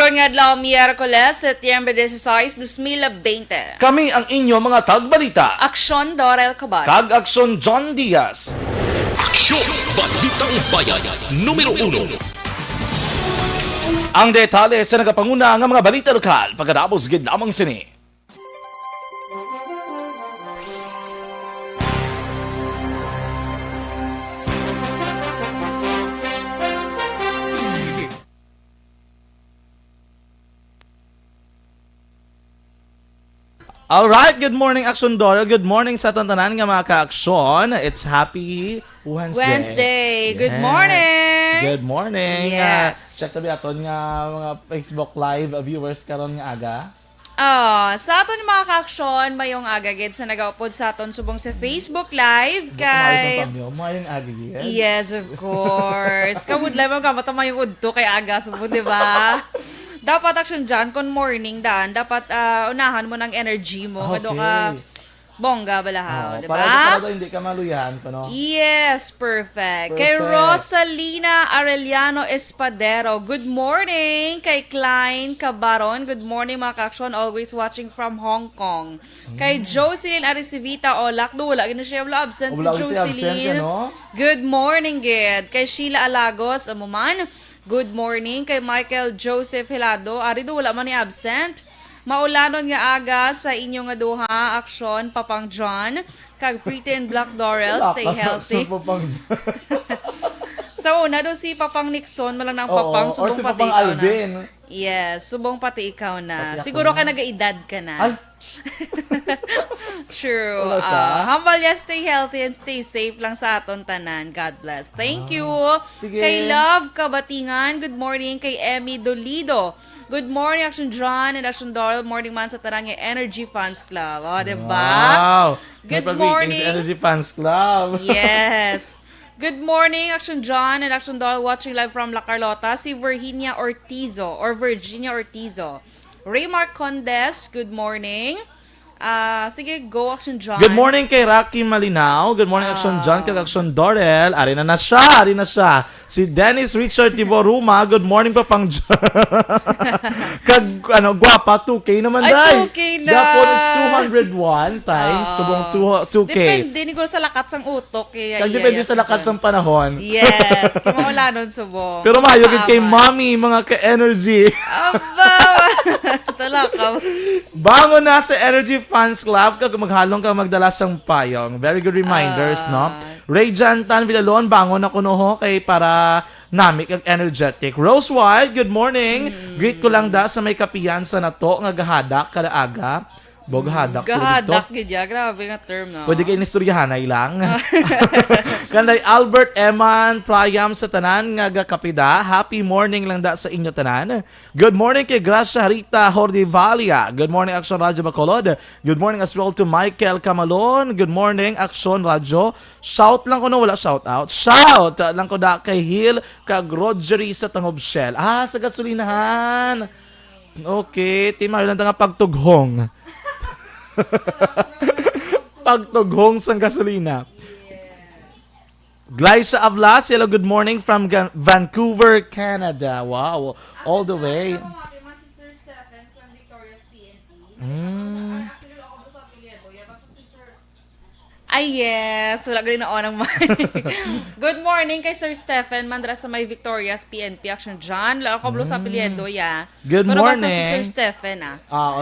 Karon nga adlaw Miyerkules, Setyembre 16, 2020. Kami ang inyo mga tagbalita. Aksyon Dorel Cabatu. Kag Aksyon John Diaz. Aksyon! Balitang Bayan, Numero 1. Ang detalye sa nagapanguna ng mga balita lokal pagkatapos gid lamang sini. Alright, good morning Aksyon Dorel. Good morning sa tantanan nga mga ka-aksyon. It's happy Wednesday. Good Yeah. morning. Good morning. Yes. Check tabi aton nga mga Facebook Live viewers karon nga aga. Sa aton mga ka-aksyon, mayong agagid sa nag-upload sa aton subong sa Facebook Live kay... Mayong aga gid. Yes, of course. Kamud lemon ka, matama yung udto kay aga subong, di ba? Dapat action dyan, kung morning daan, dapat unahan mo ng energy mo. Okay. Kado ka bongga balahaw, di Para ba? hindi ka maluyan pa, no? Yes, perfect. Kay Rosalina Arellano Espadero, good morning. Kay Klein Cabaron, good morning mga ka-aksyon, always watching from Hong Kong. Kay Jocelyn Arisivita Olak, wala gina siya wala absent si Wala si absent Jocelyn. ka, no? Good morning, Gid. Kay Sheila Alagos, amuman. Good morning kay Michael Joseph Hilado. Ari do wala man ni absent. Maulanon nga aga sa inyong nga duha aksyon Papang John kag Pretty and Black Dorel, stay healthy. So una do si Papang Nixon malang ng Papang or subong si pati Papang ikaw Alvin. na. Yes, subong pati ikaw na. Pati ako Siguro na. ka nagaedad ka na. Ay, True. Wala siya. Humble, yes, stay healthy and stay safe lang sa aton tanan. God bless. Thank you. Sige. Kay Love Kabatingan, good morning. Kay Emmy Dolido, good morning, Action John and Action Dorel. Morning man sa tanang Energy Fans Club. O, diba? wow. Good May pag-greetings, morning. Energy Fans Club. Yes. Good morning, Action John and Action Doll watching live from La Carlota. Si Virginia Ortizo. Raymark Condes, good morning. Sige, go Action John. Good morning kay Rocky Malinaw. Good morning Aksyon John kay Aksyon Dorel. Ari na siya. Si Dennis Richard Tiboruma. Good morning Papang John. Kag gwapa 2K naman Ay, dai. 2K na. Dapat it's 201 times subong 2K. Depende ni ko sa lakat sang utok. Kag depende sa lakat sang panahon. Yes, kaya nun subong. Pero mayo gid kay Mommy mga ka-energy. Aba, talakaw. Bangon na sa Energy Fans Club kag maghalong ka magdala sang payong. Very good reminders, no? Ray Jantan Villalon, bangon na kuno ho kay para nami kag energetic. Rose White, good morning. Greet ko lang da sa may kapiyansa na to nga gahadak kada aga. Gahadak Gahadak gidya, grabe nga term, no? Pwede kayo nistoryahanay lang. Kanday Albert Eman Priam sa tanan nga gakapida. Happy morning lang da sa inyo tanan. Good morning kay Gracia Rita Hordivalia. Good morning Aksyon Radyo Bacolod. Good morning as well to Michael Camalon. Good morning Aksyon Radyo. Shout lang ko no, wala shout out. Shout lang ko da kay Hill kag Rogery sa Tangob Shell. Sa gasolinahan. Okay, timayo lang nga pagtughong. Pagtughong sang gasolina. Glycia Avlas, hello, good morning from Vancouver, Canada. Wow, all the way. Ay, yes. Wala galing na onang mic. Good morning kay Sir Stephen Mandra sa may Victoria's PNP Action John. Lalo ko sa apelyedo, ya. Good Pero basta si morning. Sir Stephen,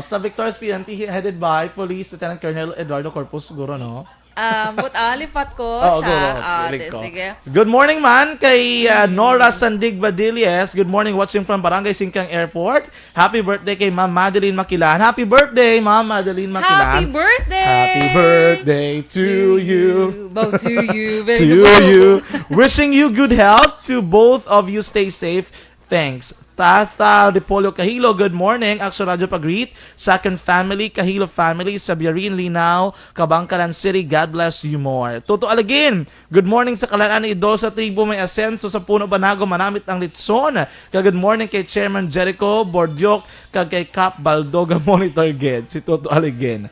Sa Victoria's PNP headed by Police Lieutenant Colonel Eduardo Corpus, siguro, no? Lipat ko siya. Sige. Good morning man kay Nora Sandig Badilles. Good morning watching from Barangay Singkang Airport. Happy birthday kay Ma'am Madeline Makilan. Happy birthday, Ma'am Madeline Makilan. Happy birthday! Happy birthday to you. Both to you. To you. Wishing you good health. To both of you, stay safe. Thanks. Tata Dipolyo Kahilo, good morning. Aksyon Radyo Pag-greet. Second family, Kahilo family, sa Biarin, Linao, Kabangkalan City. God bless you more. Toto Alagin, good morning sa Kalanaan ni Idol sa Tibo may asenso sa Puno Banago, manamit ang litson. Good morning kay Chairman Jericho Bordiok, kag kay Cap Baldoga Monitor Ged. Si Toto Alagin.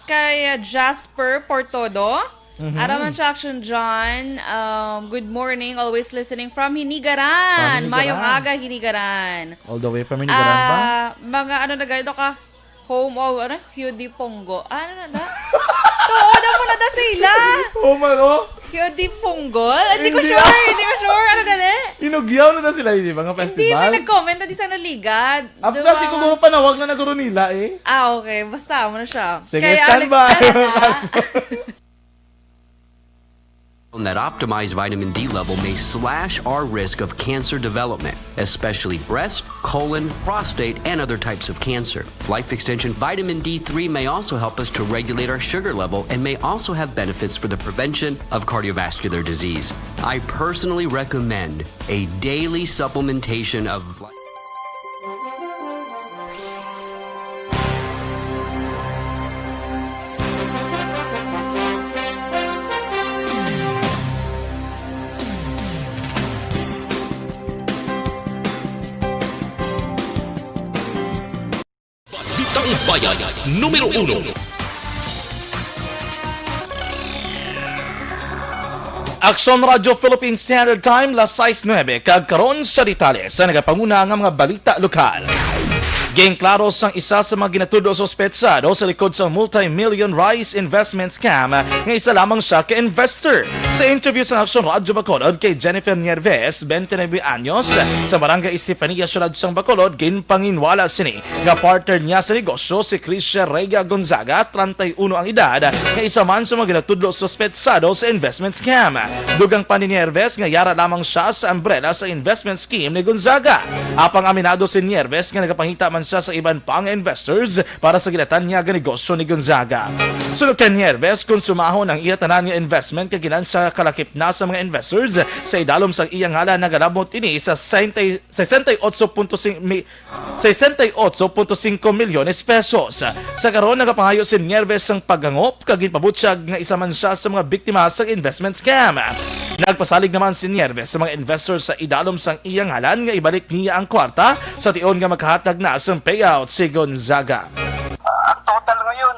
Kay Jasper Portodo. Araman siya, Aksyon John. Good morning, always listening from Hinigaran. From Hinigaran. Mayong aga, Hinigaran. All the way from Hinigaran ba? Mga ano na ganito ka? Home o ano? Hyudi Pongo. Ano na da? Tuoda mo na da sila. Oh man, oh. Hyudi Ponggol? Hindi ko Hindi, sure. Hindi ko sure. Ano gali? Inugyaw na sila, di ba? Nga Hindi, festival. may nag-comment na di sa naligad. After siguro panawag na naguro nila eh. Okay. Basta mo na siya. Sige, Kaya stand by. That optimized vitamin D level may slash our risk of cancer development, especially breast, colon, prostate, and other types of cancer. Life extension vitamin D3 may also help us to regulate our sugar level and may also have benefits for the prevention of cardiovascular disease. I personally recommend a daily supplementation of Balitang Bayan, Numero 1. Aksyon Radio Philippine Standard Time, las 6:09, kagkaroon sa detalye sa nagapamuna ng mga balita lokal. Geng klaro sang isa sa mga ginatudo sospetsado sa likod sa multi-million rice investment scam nga isa lamang siya ka-investor. Sa interview sa Aksyon Radio Bacolod kay Jennifer Nieves, 29 anyos, sa barangay Estefania, siyudad sang Bacolod, ginpanginwala sini nga partner niya sa negosyo si Crisha Rega Gonzaga, 31 ang edad, nga isa man sa mga ginatudo sospetsado sa investment scam. Dugang pa ni Nieves nga yara lamang siya sa umbrella sa investment scheme ni Gonzaga. Apang aminado si Nieves nga nagapangita man siya sa iban pang investors para sa ginatan niya nga negosyo ni Gonzaga. Sunod kay Nieves, konsumahon ang iya tanan nga investment kay ginan sa kalakip na sa mga investors sa idalom sa iyang ngalan nagalabot ini sa 68.5 milyones pesos. Sa karon nagapangayo si Nieves ang paggangop kag ginpabutyag nga isa man siya sa mga biktima sa investment scam. Nagpasalig naman si Nieves sa mga investors sa idalom sang iyang ngalan nga ibalik niya ang kwarta sa tion nga magkahatag na sa payout si Gonzaga. Ang total ngayon,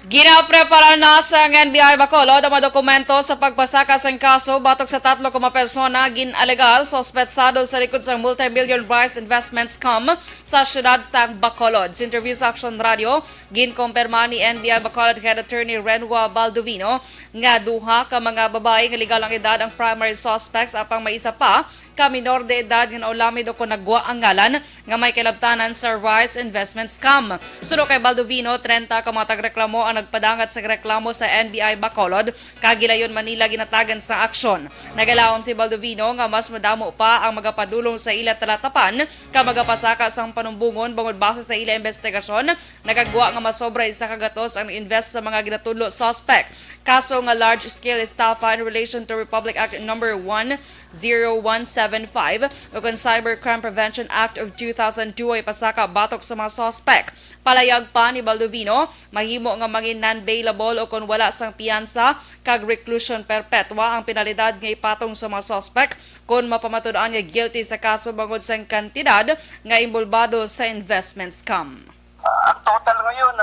Ginaprepara na sa NBI Bacolod ang mga dokumento sa pagpasaka sa kaso batok sa 3 persona ginalegal sospetsado sa likod sa multi-million rice investment scam sa siyudad sa Bacolod. Sa interview sa Aksyon Radio, ginkumpirma ni NBI Bacolod Head Attorney Renwa Baldovino nga duha ka mga babae nga legal ang edad ang primary suspects apang may isa pa ka minor de edad nga naulamid o nagwa ang ngalan nga may kilabtanan sa rice investment scam. Suno kay Baldovino, 30 ka mga tagreklamo ang nagpadangat sa reklamo sa NBI Bacolod, kagilayon Manila ginatagan sa aksyon. Nagalawom si Baldovino nga mas madamo pa ang magapadulong sa ila talatapan ka magapasaka sang panumbungon bangod base sa ila investigasyon, nagagwa nga masobra isa kagatos ang invest sa mga ginatulo suspect. Kaso nga large-scale estafa in relation to Republic Act number 10175 o Cybercrime Prevention Act of 2002 ay pasaka batok sa mga suspect. Palayag pa ni Baldovino, mahimo nga maging non-bailable o kung wala sang piyansa kag reclusion perpetua ang penalidad nga ipatong sa mga suspect kung mapamatud-an nga guilty sa kaso bangod sa kantidad nga involbado sa investment scam. ang total ngayon,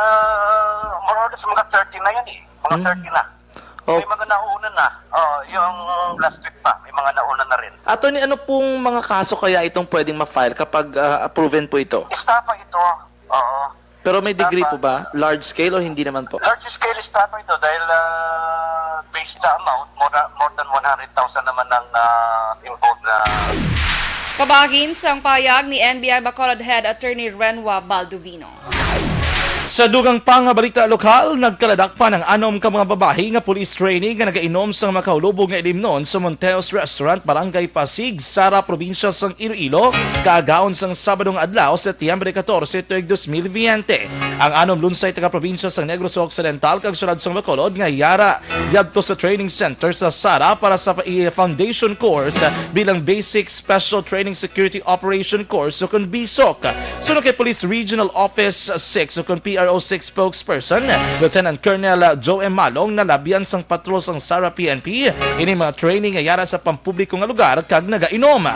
more or less mga 30 na yan eh. Mga 30 na. Oh. May mga nauna na. Yung last week pa, may mga nauna na rin. Attorney, ano pong mga kaso kaya itong pwedeng ma-file kapag proven po ito? Estafa ito. Oo. Pero may degree po ba? Large scale o hindi naman po? Large scale estafa ito dahil based sa amount, more than 100,000 naman ang involved na. Kabagin sang payag ni NBI Bacolod Head Attorney Renwa Baldovino. Sa dugang pang balita lokal, nagkaladak pa ng anom ka mga babae nga police training nga nagainom sa makaulubog nga ilimnon sa Monteos Restaurant, Barangay Pasig, Sara, probinsya sang Iloilo, kaagaon sang Sabadong adlaw, Setyembre 14, tuig 2020. Ang anom lunsay taga probinsya sang Negros Occidental kag syudad sang Bacolod nga yara yadto sa training center sa Sara para sa foundation course bilang Basic Special Training Security Operation Course o kun BSOC. Sunod kay Police Regional Office 6 o kun PRO6 spokesperson, Lieutenant Colonel Joe M. Malong, na labian sang patrol sang Sara PNP, ini mga training nga yara sa pampubliko nga lugar kag nagainom.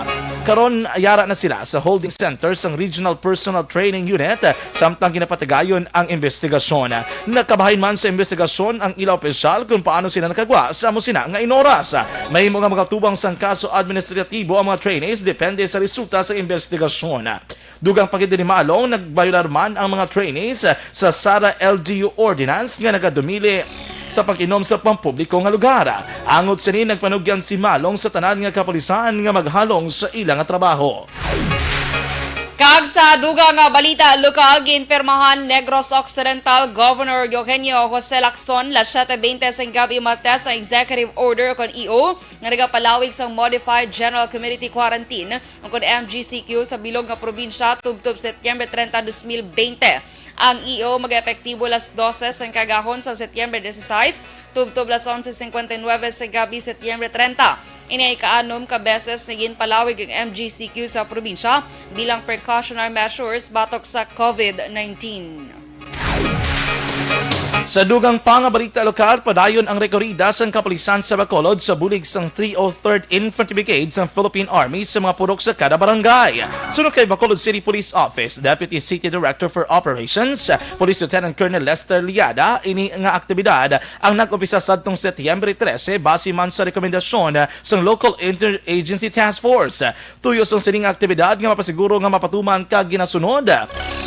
Karon ayara na sila sa holding center sang Regional Personal Training Unit samtang ginapatigayon ang investigasyon. Nakabahin man sa investigasyon ang ila opisyal kung paano sila nakagwa sa amo sina nga inoras. May mga magatubang sang kaso administratibo ang mga trainees depende sa resulta sa investigasyon. Dugang pagidinimalong nagbayular man ang mga trainees sa Sara LGU Ordinance nga nagadumili sa pag-inom sa pampubliko nga lugar. Angot sini nagpanugyan si Malong sa tanan nga kapulisan nga maghalong sa ilang nga trabaho. Kag sa dugang nga balita lokal ginpirmahan Negros Occidental Governor Eugenio Jose Lacson la 7:20 sa gabi Martes ang executive order kon EO nga nagapalawig sa modified general community quarantine kon MGCQ sa bilog nga probinsya tubtob Setyembre 30, 2020. Ang EO mag-epektibo las 12 sa kagahon sa Setyembre 16, tubtob las 11:59 sa gabi Setyembre 30. Ini ay kaanom ka beses na ginpalawig ang MGCQ sa probinsya bilang precautionary measures batok sa COVID-19. Sa dugang pangabalita lokal, padayon ang rekorida sang kapulisan sa Bacolod sa bulig sang 303rd Infantry Brigade sang Philippine Army sa mga purok sa kada barangay. Sunod kay Bacolod City Police Office, Deputy City Director for Operations, Police Lieutenant Colonel Lester Liada, ini nga aktibidad ang nag-umpisa sadtong Setyembre 13 base man sa rekomendasyon sang Local Interagency Task Force. Tuyo sang sining aktibidad nga mapasiguro nga mapatuman kag ginasunod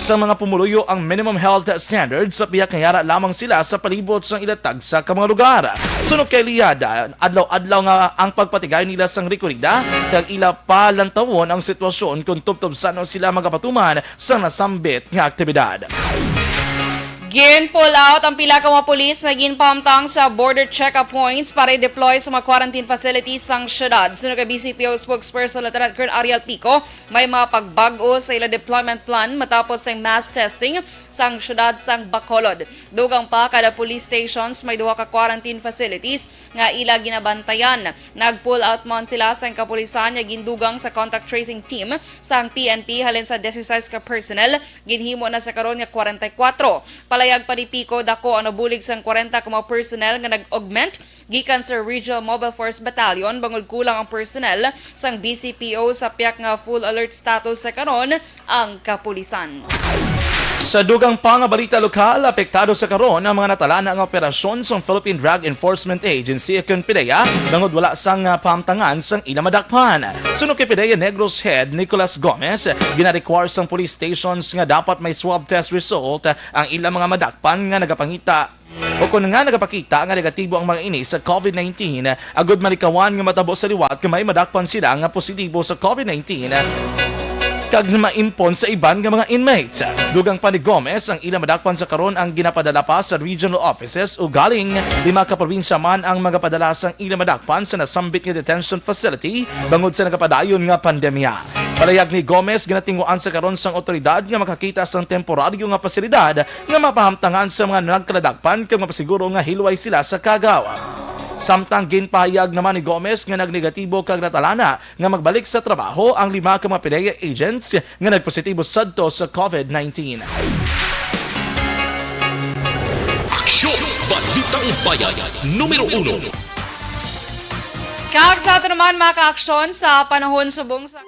sa mga pumuluyo ang minimum health standards sa biyak nga yara lamang sila sa palibot sa ilatag sa mga lugar. Sunod kay Liada, adlaw-adlaw nga ang pagpatigay nila sang rekorida kag ila palantawon ang sitwasyon kung tubtob sano sila magapatuman sa nasambit nga aktibidad. Gin-pull out ang pila ka mga pulis na ginpamtang sa border check-up points para i-deploy sa mga quarantine facilities sang syudad. Sunod kay BCPO spokesperson Lieutenant Colonel Ariel Pico, may mga pagbago sa ila deployment plan matapos sa mass testing sang syudad sang Bacolod. Dugang pa kada police stations may duha ka quarantine facilities nga ila ginabantayan. Nag-pull out man sila sang kapulisan nga gindugang sa contact tracing team sang PNP halin sa 16 ka personnel ginhimo na sa karon nga 44. Palayag pa ni Pico dako ang nabulig sang 40 ka mga personnel nga nag-augment gikan sa Regional Mobile Force Battalion bangod kulang ang personnel sang BCPO sa piyak nga full alert status sa karon ang kapulisan. Sa dugang pangabalita lokal, apektado sa karon ang mga natalana ang operasyon sa Philippine Drug Enforcement Agency kung PIDEA bangod wala sang pamtangan sang ila madakpan. Sunod kay PIDEA Negros Head Nicolas Gomez, gina-require sang police stations nga dapat may swab test result ang ila mga madakpan nga nagapangita o kung nga nagapakita nga negatibo ang mga ini sa COVID-19, agud malikawan nga matabo sa liwat kung may madakpan sila nga positibo sa COVID-19 kag maimpon sa iban nga mga inmates. Dugang pa ni Gomez, ang ilang madakpan sa karon ang ginapadala pa sa regional offices o galing 5 ka probinsya man ang magapadala sang ilang madakpan sa nasambit nga detention facility bangod sa nagapadayon nga pandemya. Palayag ni Gomez, ginatinguan sa karon sang otoridad nga makakita sang temporaryo nga pasilidad nga mapahamtangan sa mga nagkaladakpan kag mapasiguro nga hilway sila sa kagaw. Samtang ginpahayag naman ni Gomez nga nagnegatibo kag natalana nga magbalik sa trabaho ang 5 ka mga PIDEA agents nga nagpositibo sadto sa COVID-19. Aksyon! Balitang Bayan, Numero 1. Kag sa ato naman mga ka-aksyon sa panahon subong sa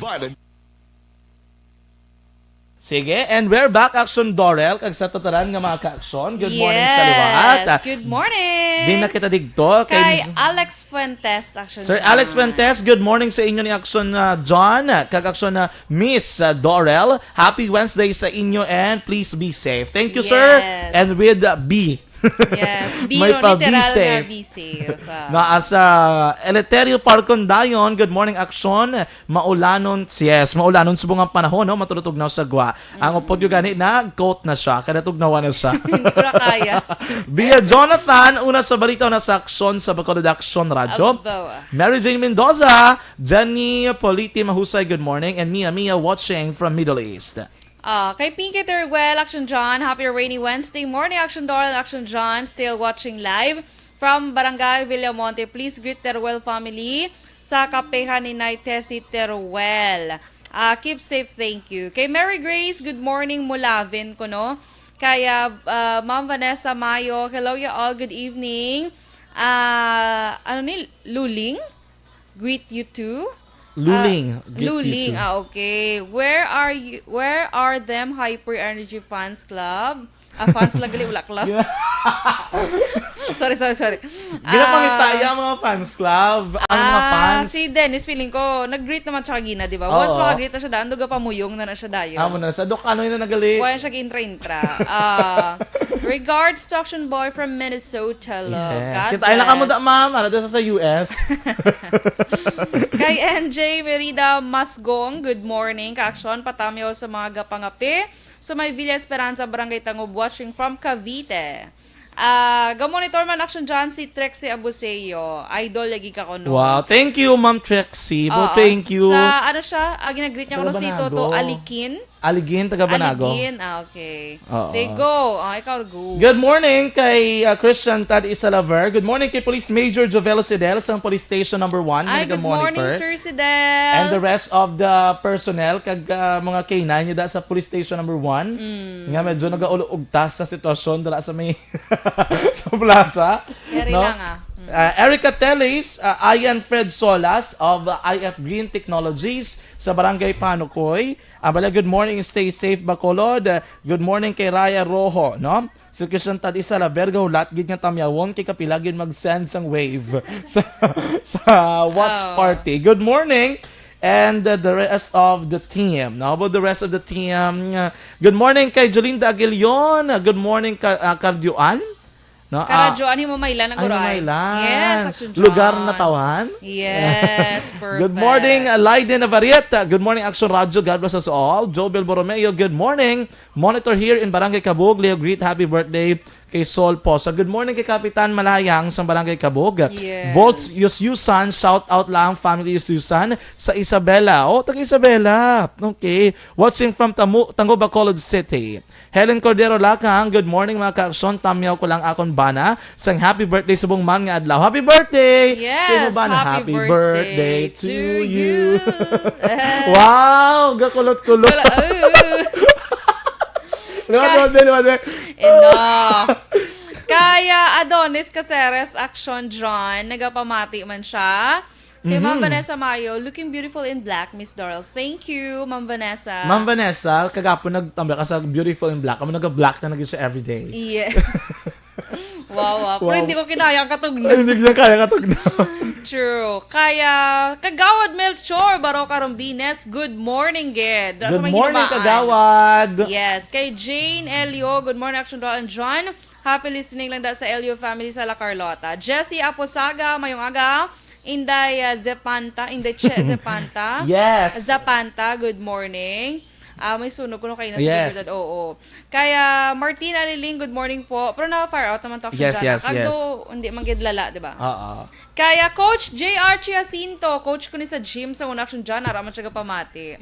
Vitamin Sige, and we're back, Aksyon Dorel, kag sa tataran nga mga ka-aksyon. Good morning sa liwat. Good morning. Di na kita digto. Kay Alex Fuentes, Aksyon Sir John. Alex Fuentes, good morning sa inyo ni Aksyon John, kag Aksyon Miss Dorel. Happy Wednesday sa inyo and please be safe. Thank you, sir. Yes. And with B. Yes, May biro, pa literal be safe. na be safe. Na asa Eleuterio Parcon dayon, good morning Aksyon. Maulanon, yes, maulanon subong ang panahon, no? Matutugnaw sa gwa. Ang upod yung gani na coat na siya, kada tugnawan na siya. Hindi ko na kaya. Via Jonathan, una sa balita na sa Aksyon sa Bacolod Aksyon Radio. Abo. Mary Jane Mendoza, Jenny Politi Mahusay, good morning, and Mia watching from Middle East. Kay Pinky Terwell, Action John, happy rainy Wednesday morning, Action Dorel, Action John, still watching live from Barangay Villamonte. Please greet Terwell family sa kapehan ni Tessie Terwell. Keep safe, thank you. Kay Mary Grace, good morning mula Vin ko, no? Kaya Ma'am Vanessa Mayo, hello ya all, good evening. Luling? Greet you too. Luling. Greet you Luling. too. Okay. Where are them Hyper Energy Fans Club? Fans lang gali, wala club. sorry. Ginapangitaya mga fans club. Ang mga fans. Si Dennis, feeling ko, nag-greet naman siya kagina, di ba? Oo. Once makagreet na siya daan, duga pamuyong na siya dayo. Amo na. Sa Dokano yun na nagali. Wala siya intra-intra. Regards to Action Boy from Minnesota, love. Yes. God Kita ay bless. nakamuda, ma'am. Ano doon sa US? Kay NJ Merida Masgong, good morning. Ka-aksyon, patamyo sa mga gapangapi sa may Villa Esperanza, Barangay Tangub, watching from Cavite. Gamonitor man Action John si Trexie Abuseo. Idol lagi ka ko no. Wow. Thank you, Ma'am Trexie. Oo, Thank you. Sa ano siya, ginag-greet niya ko no si Banago. Toto Alikin. Aligin, taga Banago. Aligin, okay. Oo. Say go. Ikaw go. Good morning kay Christian Tad Isalaver. Good morning kay Police Major Jovel Sidel sa Police Station number 1. Good morning, Sir Sidel. And the rest of the personnel kag mga K9 niya da sa Police Station number 1. Nga medyo nagaulog-ugtas sa sitwasyon dala sa may sa plaza. Yari lang Erica Teles, Ian Fred Solas of IF Green Technologies sa Barangay Panukoy. Good morning, stay safe Bacolod. Good morning kay Raya Rojo, no? Si Christian Tadisa la Vergo latgid nga tamyawon kay kapilagin mag-send sang wave sa watch party. Good morning. And the rest of the team. Now about the rest of the team. Good morning kay Jolinda Aguilion. Good morning Cardioan. No? Karadyo, ano mo mailan ang guray? Yes, Action John. Lugar na tawan. Yes, perfect. Good morning, Laiden Navarieta. Good morning, Action Radio. God bless us all. Jobel Borromeo, good morning. Monitor here in Barangay Cabug. Leo, greet happy birthday kay Sol Posa. Good morning kay Kapitan Malayang sa Barangay Cabug. Yes. Volts Yusyusan, shout out lang family Yusyusan sa Isabela. Oh, taga Isabela. Okay. Watching from Tango Bacolod City. Helen Cordero Lakang, good morning mga ka-aksyon. Tamyaw ko lang akong bana. Sang happy birthday sa buong man nga adlaw. Happy birthday! Yes, Sino ba na happy birthday to you. Yes. Wow! Gakulot-kulot. Liwat. Enough. Kaya Adonis Caceres, Action John, nagapamati man siya. Kay Ma'am Vanessa Mayo, looking beautiful in black, Miss Dorel. Thank you, Ma'am Vanessa. Ma'am Vanessa, kagapo nagtambay ka sa beautiful in black. Amo naga-black na naging siya everyday. Yeah. Wow. Pero hindi ko kinayang katugnan. Hindi ko kaya katugnaw. True. Kaya, Kagawad Melchor, Baroka Rombines, good morning, Ged. Good morning, Kagawad. Yes. Kay Jane Elio, good morning, Action Doll and John. Happy listening lang da sa Elio family sa La Carlota. Jessie Aposaga, mayong aga. Inday Zepanta. Yes. Zapanta, good morning. May sunog ko kayo na sa Yes. Bigudad. Oo. Kaya Martina Liling, good morning po. Pero na-fire out naman to Yes. Kagdo, hindi manggidlala, di ba? Oo. Kaya Coach J.R. Chiacinto, coach ko ni sa gym sa Una Action John, araman siya pamati.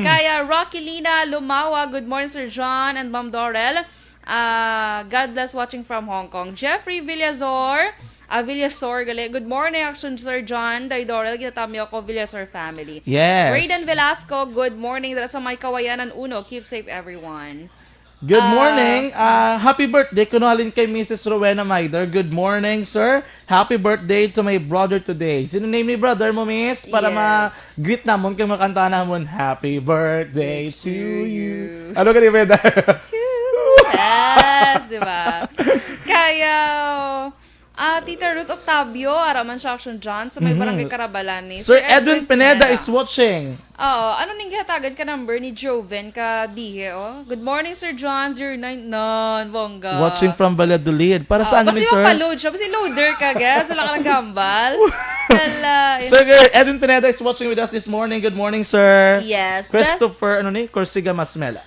Kaya Rocky Lina Lumawa, good morning Sir John and Ma'am Dorel. God bless watching from Hong Kong. Jeffrey Villasor, gali. Good morning, Action Sir John. Dorel, ginatami ako, Villasor family. Yes. Brayden Velasco, good morning. Dala sa may kawayanan uno. Keep safe, everyone. Good morning. Happy birthday kunalin kay Mrs. Rowena Maider. Good morning, sir. Happy birthday to my brother today. Sino name ni brother mo, miss? Para Yes. ma-greet namon kay makanta namon. Happy birthday to you. Ano ka ni Beda? Yes, di ba? Kaya, Tita Ruth Octavio, araman siya Aksyon John, sa may barangay Carabalani. Sir Edwin Pineda is watching. Oo, ano ning gihatagan ka number ni Joven ka bihe, oh? Good morning, Sir John, 099, bongga. Watching from Valladolid. Para saan ni Basta sir? mapaload siya, basta loader ka, guys. Wala ka lang gambal. Kala, Sir Edwin Pineda is watching with us this morning. Good morning, sir. yes. Christopher, Corsiga Masmela.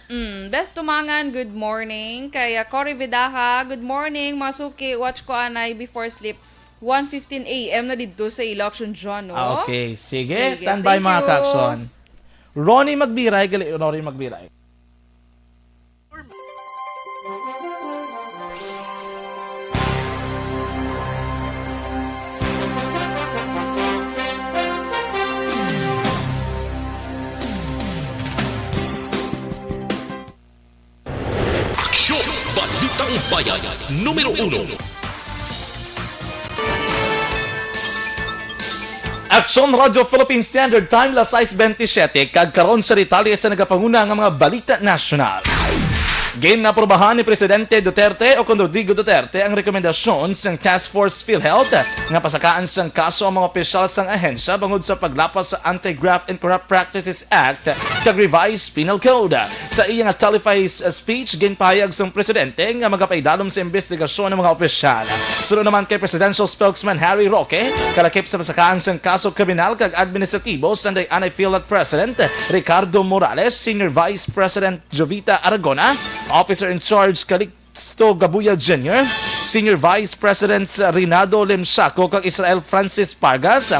Best tumangan, good morning. Kaya Cory Vidaha, good morning. Masuki, watch ko anay before sleep. 1:15 a.m. na dito sa Aksyon John, no? Okay, sige. Sige, Stand by thank mga you. Kaksyon. Ronnie Magbiray, Ronnie Magbiray. Aksyon! Balitang Bayan, numero 1. Aksyon Radio Philippine Standard Time, las 6:27, kagkaroon sa detalye sa nagapanguna ng mga balita nasyonal. Ginaprobahan ni Presidente Duterte o kung Rodrigo Duterte ang rekomendasyon sa Task Force PhilHealth nga pasakaan sang kaso ang mga opisyal sang ahensya bangod sa paglapas sa Anti-Graft and Corrupt Practices Act kag Revised Penal Code. Sa iyang televised speech, ginpahayag sang Presidente nga magapaidalom sa investigasyon ng mga opisyal. Sunod naman kay Presidential Spokesman Harry Roque, kalakip sa pasakaan sang kaso kriminal kag administratibo sa Anti-PhilHealth President Ricardo Morales, Senior Vice President Jovita Aragona, Officer in Charge Calixto Gabuya Jr., Senior Vice Presidents Rinaldo Limsaco kag Israel Francis Pargas,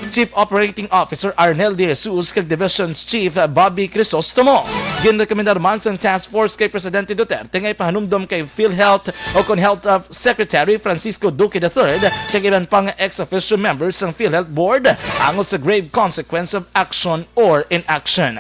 Chief Operating Officer Arnel De Jesus kag Division Chief Bobby Crisostomo. Ginrekomendar man sa Task Force kay Presidente Duterte nga ipahanumdom kay PhilHealth o kon Health Secretary Francisco Duque III kag iban pang ex-officio members ng PhilHealth Board angot sa grave consequence of action or inaction.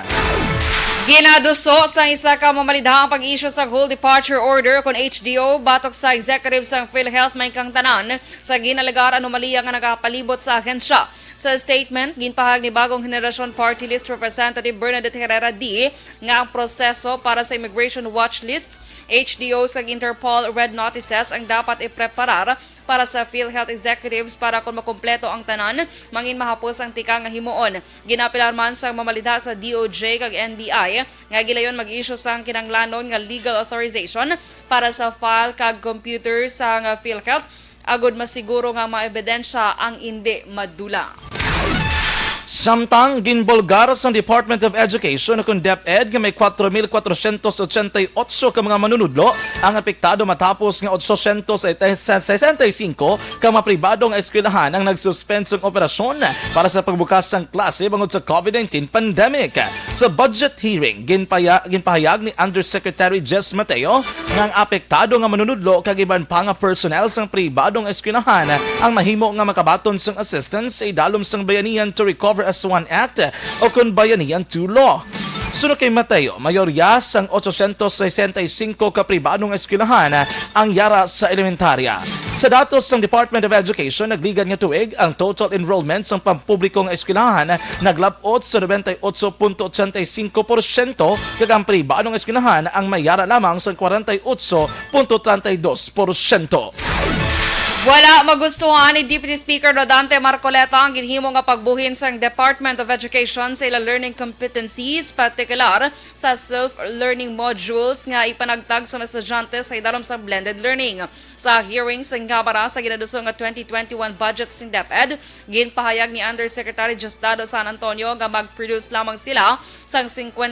Ginaduso sa isa ka mamalidhang pag-issue sa whole departure order kon HDO batok sa executive sa PhilHealth may kang tanan sa ginalagar anomalya nga nakapalibot sa ahensya. Sa statement, ginpahag ni bagong henerasyon party list representative Bernadette Herrera D nga ang proseso para sa immigration watch lists, HDOs kag Interpol red notices ang dapat ipreparar para sa PhilHealth executives para kung makumpleto ang tanan, mangin mahapos ang tika nga himuon. Ginapilar man sa mamalidha sa DOJ kag NBI nga gilayon mag-issue sang kinanglanon nga legal authorization para sa file kag computer sa nga PhilHealth agod masiguro nga maebidensya ang hindi madula. Samtang ginbolgar sa Department of Education kung DepEd nga may 4,488 ka mga manunudlo ang apektado matapos nga 865 ka mga pribadong eskwelahan ang nagsuspend sa operasyon para sa pagbukas ng klase bangod sa COVID-19 pandemic. Sa budget hearing, ginpahayag ni Undersecretary Jess Mateo nga ang apektado nga manunudlo kag iban pa nga personnel sang pribadong eskwelahan ang mahimo nga makabaton sang assistance sa idalom sang bayanihan to recover as One Act o kung Bayanihan 2 Law. Sunod kay Mateo, mayorya sang 865 ka pribadong eskwelahan ang yara sa elementarya. Sa datos ng Department of Education, nagligan nga tuig ang total enrollment sa pampublikong eskwelahan naglabot sa 98.85% kag ang pribadong eskwelahan ang may yara lamang sa 48.32%. Wala magustuhan ni Deputy Speaker Rodante Marcoleta ang ginhimo nga pagbuhin sa Department of Education sa ilang learning competencies, partikular sa self-learning modules nga ipanagtag sa mga estudyante sa idalom sa blended learning. Sa hearing sa Ingabara sa ginaduso nga 2021 budget sa DepEd, ginpahayag ni Undersecretary Diosdado San Antonio nga mag-produce lamang sila sang 59%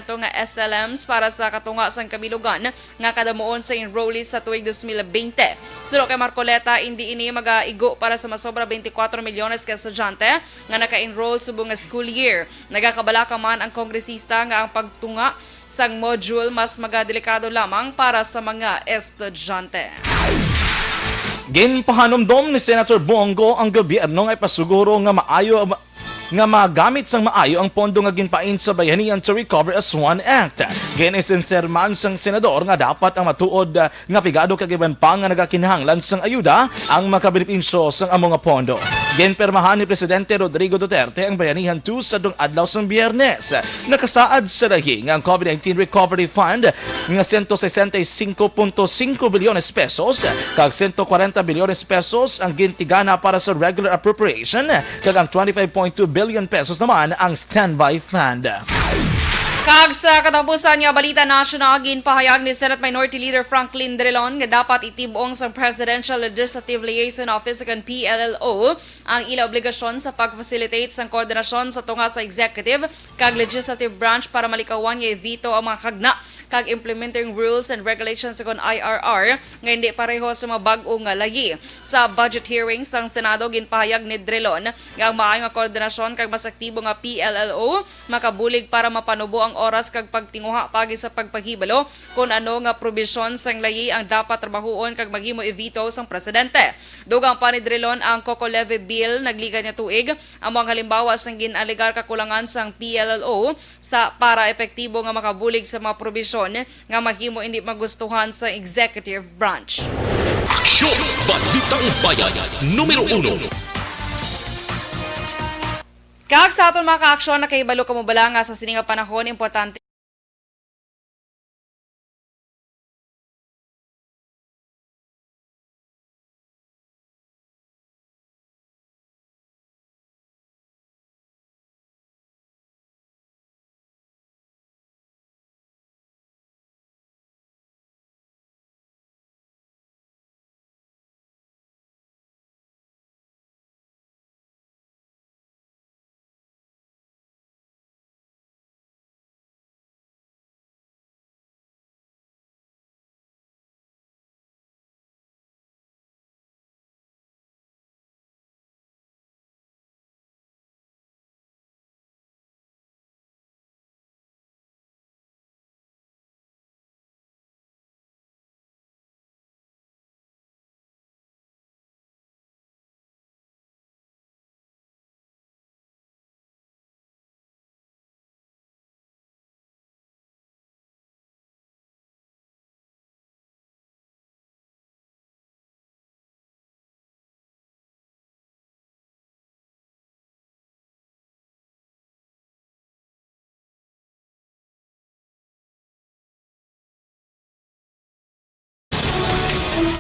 nga SLMs para sa katunga sang kabilugan nga kadamuon sa enrollees sa tuig 2020. Suro kay Marcoleta, hindi ini mag-aigo para sa masobra 24 milyones ka estudyante nga naka-enroll subong nga school year. Nagakabalaka man ang kongresista nga ang pagtunga sang module mas magadelikado lamang para sa mga estudyante. Ginpahanumdom ni Senator Bongo ang gobyerno nga ipasuguro nga nga magamit sang maayo ang pondo nga ginpain sa Bayanihan to Recover as One Act. Ginisinser man sang senador nga dapat ang matuod nga pigado kagiban pa nga nagakinahanglan sang ayuda ang makabenepisyo sang among nga pondo. Ginpermahan ni Presidente Rodrigo Duterte ang Bayanihan 2 sa dung adlaw sang Biyernes. Nakasaad sa lahing ang COVID-19 Recovery Fund nga 165.5 bilyones pesos kag 140 bilyones pesos ang gintigana para sa regular appropriation kag ang 25.2 billion pesos naman ang standby fund. Kag sa katapusan nga balita national, ginpahayag ni Senate Minority Leader Franklin Drilon nga dapat itibong sa Presidential Legislative Liaison Office kan PLLO ang ila obligasyon sa pag-facilitate sang koordinasyon sa tunga sa executive kag legislative branch para malikawan nga i-veto ang mga kagna kag implementing rules and regulations kon IRR nga hindi pareho sa mga bag-o nga lagi. Sa budget hearings sang Senado, ginpahayag ni Drilon nga ang maayong nga koordinasyon kag mas aktibo nga PLLO makabulig para mapanubo ang oras kag pagtinguha pagi sa pagpaghibalo kung ano nga probisyon sang layi ang dapat trabahoon kag maghimo i-veto sang presidente. Dugang pa ni Drilon ang Coco Levy Bill nagligan niya tuig ang mga halimbawa sang ginaligar kakulangan sang PLLO sa para epektibo nga makabulig sa mga probisyon nga mahimo hindi magustuhan sa executive branch. Aksyon! Balitang Bayan, numero 1. Kag sa aton mga ka-aksyon na kahibalo ka mo bala nga sa sininga panahon, importante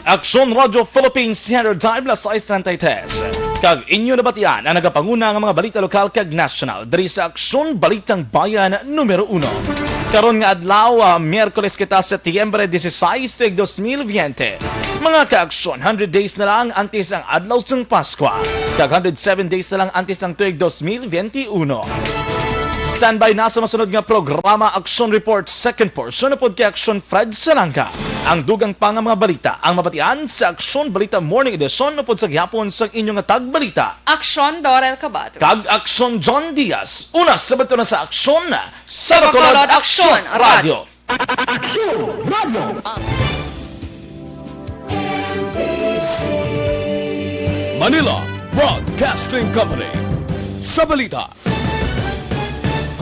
Aksyon Radio Philippines Standard Time la 6:33. Kag inyo nabatian ang nagapanguna nga mga balita lokal kag national diri sa Aksyon Balitang Bayan numero 1. Karon nga adlaw, Miyerkules kita Setyembre 16, 2020. Mga ka-aksyon, 100 days na lang antes ang adlaw sang Pasko. Kag 107 days na lang antes ang tuig 2021. Standby na sa masunod nga programa Aksyon Report second portion na pod kay Aksyon Fred Salangka. Ang dugang pa nga mga balita ang mabatian sa Aksyon Balita Morning Edition na pod sa gihapon sa inyong nga tagbalita. Aksyon Dorel Cabatu. Kag Aksyon John Diaz. Una sa bato na sa Aksyon sa Bacolod Aksyon Radio. Manila Broadcasting Company. Sa balita,